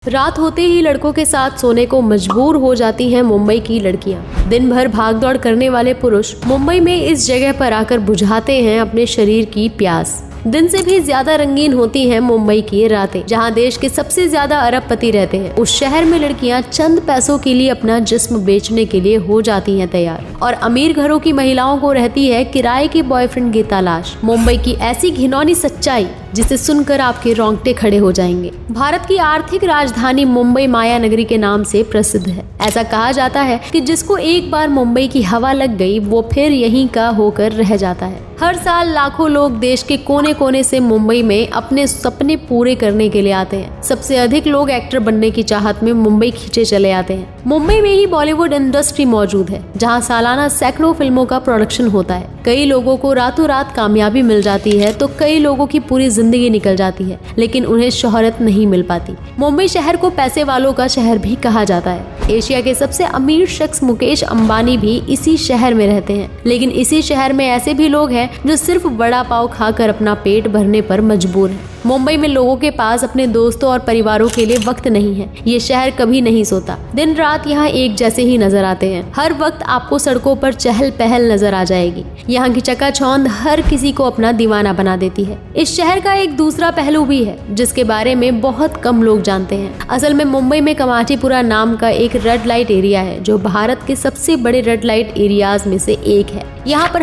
रात होते ही लड़कों के साथ सोने को मजबूर हो जाती हैं मुंबई की लड़कियां। दिन भर भागदौड़ करने वाले पुरुष मुंबई में इस जगह पर आकर बुझाते हैं अपने शरीर की प्यास। दिन से भी ज्यादा रंगीन होती हैं मुंबई की रातें, जहां देश के सबसे ज्यादा अरबपति रहते हैं। उस शहर में लड़कियां चंद पैसों के लिए अपना जिस्म बेचने के लिए हो जाती हैं तैयार, और अमीर घरों की महिलाओं को रहती है किराए के बॉयफ्रेंड की तलाश। मुंबई की ऐसी घिनौनी सच्चाई जिसे सुनकर आपके रोंगटे खड़े हो जाएंगे। भारत की आर्थिक राजधानी मुंबई माया नगरी के नाम से प्रसिद्ध है। ऐसा कहा जाता है कि जिसको एक बार मुंबई की हवा लग गई वो फिर यहीं का होकर रह जाता है। हर साल लाखों लोग देश के कोने कोने से मुंबई में अपने सपने पूरे करने के लिए आते हैं। सबसे अधिक लोग एक्टर बनने की चाहत में मुंबई खींचे चले आते हैं। मुंबई में ही बॉलीवुड इंडस्ट्री मौजूद है, जहां सालाना सैकड़ों फिल्मों का प्रोडक्शन होता है। कई लोगों को रातों रात कामयाबी मिल जाती है तो कई लोगों की पूरी जिंदगी निकल जाती है, लेकिन उन्हें शोहरत नहीं मिल पाती। मुंबई शहर को पैसे वालों का शहर भी कहा जाता है। एशिया के सबसे अमीर शख्स मुकेश अंबानी भी इसी शहर में रहते हैं, लेकिन इसी शहर में ऐसे भी लोग हैं जो सिर्फ वड़ा पाव खाकर अपना पेट भरने पर मजबूर हैं। मुंबई में लोगों के पास अपने दोस्तों और परिवारों के लिए वक्त नहीं है। ये शहर कभी नहीं सोता। दिन रात यहाँ एक जैसे ही नजर आते हैं। हर वक्त आपको सड़कों पर चहल पहल नजर आ जाएगी। यहाँ की चकाचौंध हर किसी को अपना दीवाना बना देती है। इस शहर का एक दूसरा पहलू भी है जिसके बारे में बहुत कम लोग जानते हैं। असल में मुंबई में कमाटीपुरा नाम का एक रेड लाइट एरिया है जो भारत के सबसे बड़े रेड लाइट एरियाज में से एक है। यहाँ पर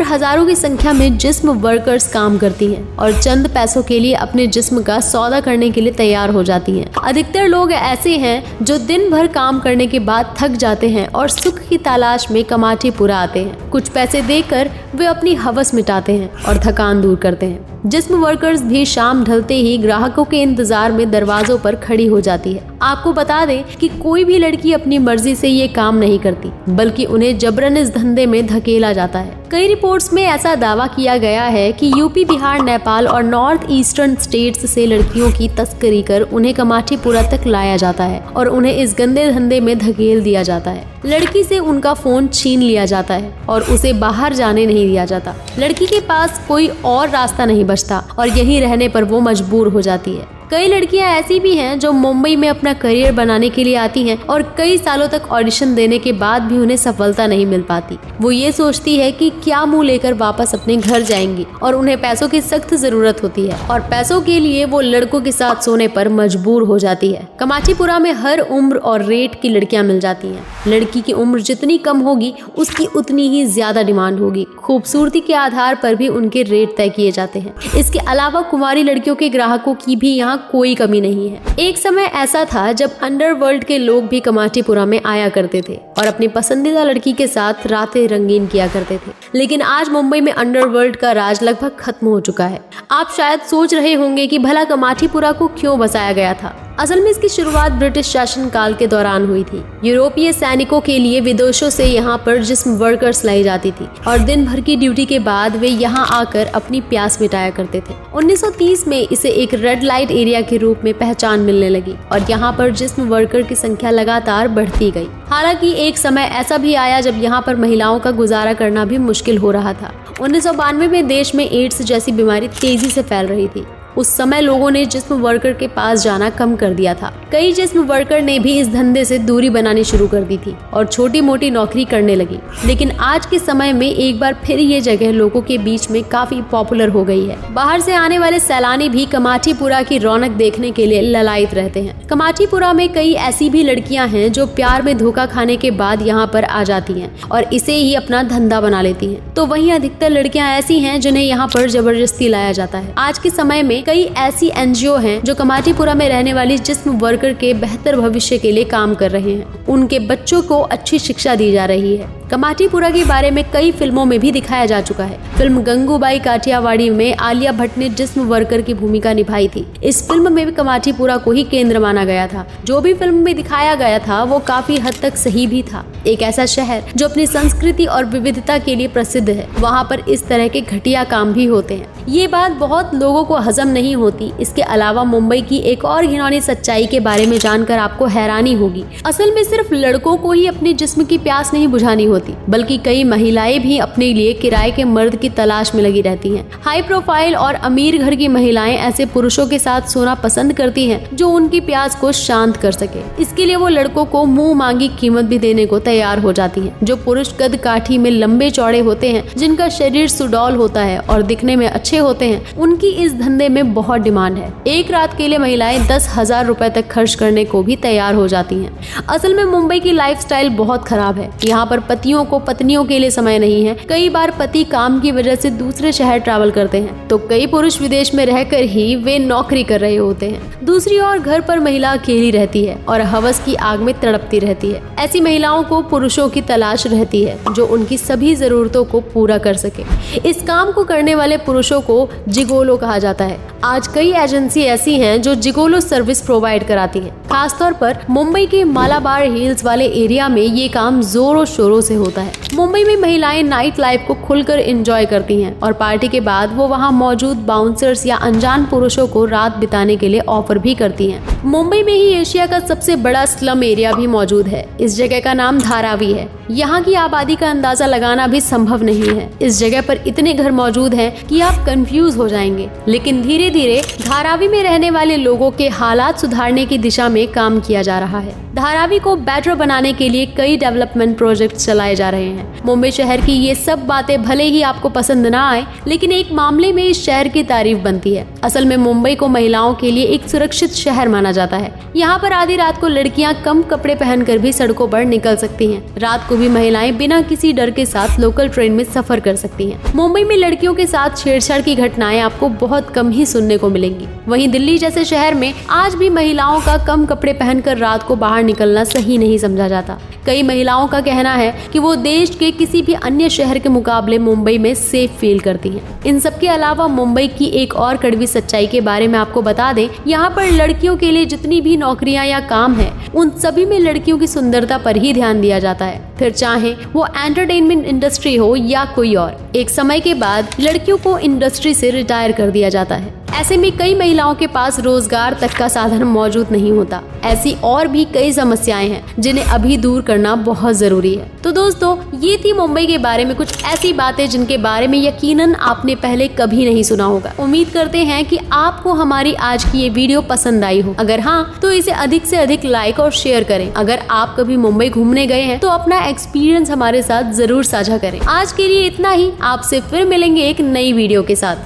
हजारों की संख्या में जिस्म वर्कर्स काम करती हैं और चंद पैसों के लिए अपने जिस्म का सौदा करने के लिए तैयार हो जाती हैं। अधिकतर लोग ऐसे हैं जो दिन भर काम करने के बाद थक जाते हैं और सुख की तलाश में कमाटीपुरा आते हैं। कुछ पैसे देकर वे अपनी हवस मिटाते हैं और थकान दूर करते हैं। जिस्म वर्कर्स भी शाम ढलते ही ग्राहकों के इंतजार में दरवाजों पर खड़ी हो जाती है। आपको बता दें कि कोई भी लड़की अपनी मर्जी से ये काम नहीं करती, बल्कि उन्हें जबरन इस धंधे में धकेला जाता है। कई रिपोर्ट्स में ऐसा दावा किया गया है कि यूपी, बिहार, नेपाल और नॉर्थ ईस्टर्न स्टेट्स से लड़कियों की तस्करी कर उन्हें कमाटीपुरा तक लाया जाता है और उन्हें इस गंदे धंधे में धकेल दिया जाता है। लड़की से उनका फोन छीन लिया जाता है और उसे बाहर जाने नहीं दिया जाता। लड़की के पास कोई और रास्ता नहीं बचता और यहीं रहने पर वो मजबूर हो जाती है। कई लड़कियां ऐसी भी हैं जो मुंबई में अपना करियर बनाने के लिए आती हैं और कई सालों तक ऑडिशन देने के बाद भी उन्हें सफलता नहीं मिल पाती। वो ये सोचती है कि क्या मुंह लेकर वापस अपने घर जाएंगी और उन्हें पैसों की सख्त जरूरत होती है और पैसों के लिए वो लड़कों के साथ सोने पर मजबूर हो जाती है। कमाटीपुरा में हर उम्र और रेट की लड़कियां मिल जाती हैं। लड़की की उम्र जितनी कम होगी उसकी उतनी ही ज्यादा डिमांड होगी। खूबसूरती के आधार पर भी उनके रेट तय किए जाते हैं। इसके अलावा कुंवारी लड़कियों के ग्राहकों की भी यहाँ कोई कमी नहीं है। एक समय ऐसा था जब अंडरवर्ल्ड के लोग भी कमाटीपुरा में आया करते थे और अपनी पसंदीदा लड़की के साथ रातें रंगीन किया करते थे, लेकिन आज मुंबई में अंडरवर्ल्ड का राज लगभग खत्म हो चुका है। आप शायद सोच रहे होंगे कि भला कमाटीपुरा को क्यों बसाया गया था। असल में इसकी शुरुआत ब्रिटिश शासनकाल के दौरान हुई थी। यूरोपीय सैनिकों के लिए विदेशों से यहाँ पर जिस्म वर्कर्स लाई जाती थी और दिन भर की ड्यूटी के बाद वे यहाँ आकर अपनी प्यास मिटाया करते थे। 1930 में इसे एक रेड लाइट एरिया के रूप में पहचान मिलने लगी और यहाँ पर जिस्म वर्कर की संख्या लगातार बढ़ती गई। हालांकि एक समय ऐसा भी आया जब यहाँ पर महिलाओं का गुजारा करना भी मुश्किल हो रहा था। 1992 में देश में एड्स जैसी बीमारी तेजी से फैल रही थी। उस समय लोगों ने जिस्म वर्कर के पास जाना कम कर दिया था। कई जिस्म वर्कर ने भी इस धंधे से दूरी बनानी शुरू कर दी थी और छोटी मोटी नौकरी करने लगी। लेकिन आज के समय में एक बार फिर ये जगह लोगों के बीच में काफी पॉपुलर हो गई है। बाहर से आने वाले सैलानी भी कमाटीपुरा की रौनक देखने के लिए ललायत रहते हैं। कमाटीपुरा में कई ऐसी भी लड़कियां हैं जो प्यार में धोखा खाने के बाद यहाँ पर आ जाती हैं और इसे ही अपना धंधा बना लेती हैं। तो वहीं अधिकतर लड़कियां ऐसी हैं जिन्हें यहाँ पर जबरदस्ती लाया जाता है। आज के समय में कई ऐसी एनजीओ हैं जो कमाटीपुरा में रहने वाली जिस्म वर्कर के बेहतर भविष्य के लिए काम कर रहे हैं। उनके बच्चों को अच्छी शिक्षा दी जा रही है। कमाटीपुरा के बारे में कई फिल्मों में भी दिखाया जा चुका है। फिल्म गंगूबाई काठियावाड़ी में आलिया भट्ट ने जिस्म वर्कर की भूमिका निभाई थी। इस फिल्म में भी कमाटीपुरा को ही केंद्र माना गया था। जो भी फिल्म में दिखाया गया था वो काफी हद तक सही भी था। एक ऐसा शहर जो अपनी संस्कृति और विविधता के लिए प्रसिद्ध है, वहाँ पर इस तरह के घटिया काम भी होते हैं। ये बात बहुत लोगों को हजम नहीं होती। इसके अलावा मुंबई की एक और घिनौनी सच्चाई के बारे में जानकर आपको हैरानी होगी। असल में सिर्फ लड़कों को ही अपने जिस्म की प्यास नहीं बुझानी होती, होती, बल्कि कई महिलाएं भी अपने लिए किराए के मर्द की तलाश में लगी रहती हैं। हाई प्रोफाइल और अमीर घर की महिलाएं ऐसे पुरुषों के साथ सोना पसंद करती हैं जो उनकी प्यास को शांत कर सके। इसके लिए वो लड़कों को मुंह मांगी कीमत भी देने को तैयार हो जाती हैं। जो पुरुष कद काठी में लंबे चौड़े होते हैं, जिनका शरीर सुडौल होता है और दिखने में अच्छे होते हैं, उनकी इस धंधे में बहुत डिमांड है। एक रात के लिए महिलाएं 10,000 रुपए तक खर्च करने को भी तैयार हो जाती हैं। असल में मुंबई की लाइफस्टाइल बहुत खराब है। यहाँ पर पतियों को पत्नियों के लिए समय नहीं है। कई बार पति काम की वजह से दूसरे शहर ट्रैवल करते हैं, तो कई पुरुष विदेश में रहकर ही वे नौकरी कर रहे होते हैं। दूसरी ओर घर पर महिला अकेली रहती है और हवस की आग में तड़पती रहती है। ऐसी महिलाओं को पुरुषों की तलाश रहती है जो उनकी सभी जरूरतों को पूरा कर सके। इस काम को करने वाले पुरुषों को जिगोलो कहा जाता है। आज कई एजेंसी ऐसी हैं जो जिगोलो सर्विस प्रोवाइड कराती हैं। खासतौर पर मुंबई के मालाबार हिल्स वाले एरिया में ये काम जोरों शोरों से होता है। मुंबई में महिलाएं नाइट लाइफ को खुलकर एंजॉय करती हैं और पार्टी के बाद वो वहां मौजूद बाउंसर्स या अनजान पुरुषों को रात बिताने के लिए ऑफर भी करती हैं। मुंबई में ही एशिया का सबसे बड़ा स्लम एरिया भी मौजूद है। इस जगह का नाम धारावी है। यहाँ की आबादी का अंदाजा लगाना भी संभव नहीं है। इस जगह पर इतने घर मौजूद हैं कि आप कंफ्यूज हो जाएंगे। लेकिन धीरे धीरे धारावी में रहने वाले लोगों के हालात सुधारने की दिशा में काम किया जा रहा है। धारावी को बेटर बनाने के लिए कई डेवलपमेंट प्रोजेक्ट चलाए जा रहे हैं। मुंबई शहर की ये सब बातें भले ही आपको पसंद ना आए, लेकिन एक मामले में इस शहर की तारीफ बनती है। असल में मुंबई को महिलाओं के लिए एक सुरक्षित शहर माना जाता है। यहाँ पर आधी रात को लड़कियाँ कम कपड़े पहनकर भी सड़कों पर निकल सकती हैं। रात को भी महिलाएं बिना किसी डर के साथ लोकल ट्रेन में सफर कर सकती हैं। मुंबई में लड़कियों के साथ छेड़छाड़ की घटनाएं आपको बहुत कम ही सुनने को मिलेंगी। वहीं दिल्ली जैसे शहर में आज भी महिलाओं का कम कपड़े पहनकर रात को बाहर निकलना सही नहीं समझा जाता। कई महिलाओं का कहना है कि वो देश के किसी भी अन्य शहर के मुकाबले मुंबई में सेफ फील करती हैं। इन सब के अलावा मुंबई की एक और कड़वी सच्चाई के बारे में आपको बता दें, यहाँ पर लड़कियों के लिए जितनी भी नौकरियां या काम है, उन सभी में लड़कियों की सुंदरता पर ही ध्यान दिया जाता है। फिर चाहे वो एंटरटेनमेंट इंडस्ट्री हो या कोई और, एक समय के बाद लड़कियों को इंडस्ट्री से रिटायर कर दिया जाता है। ऐसे में कई महिलाओं के पास रोजगार तक का साधन मौजूद नहीं होता। ऐसी और भी कई समस्याएं हैं जिन्हें अभी दूर करना बहुत जरूरी है। तो दोस्तों, ये थी मुंबई के बारे में कुछ ऐसी बातें जिनके बारे में यकीनन आपने पहले कभी नहीं सुना होगा। उम्मीद करते हैं कि आपको हमारी आज की ये वीडियो पसंद आई हो। अगर हाँ, तो इसे अधिक से अधिक लाइक और शेयर करें। अगर आप कभी मुंबई घूमने गए हैं तो अपना एक्सपीरियंस हमारे साथ जरूर साझा करें। आज के लिए इतना ही। आपसे फिर मिलेंगे एक नई वीडियो के साथ।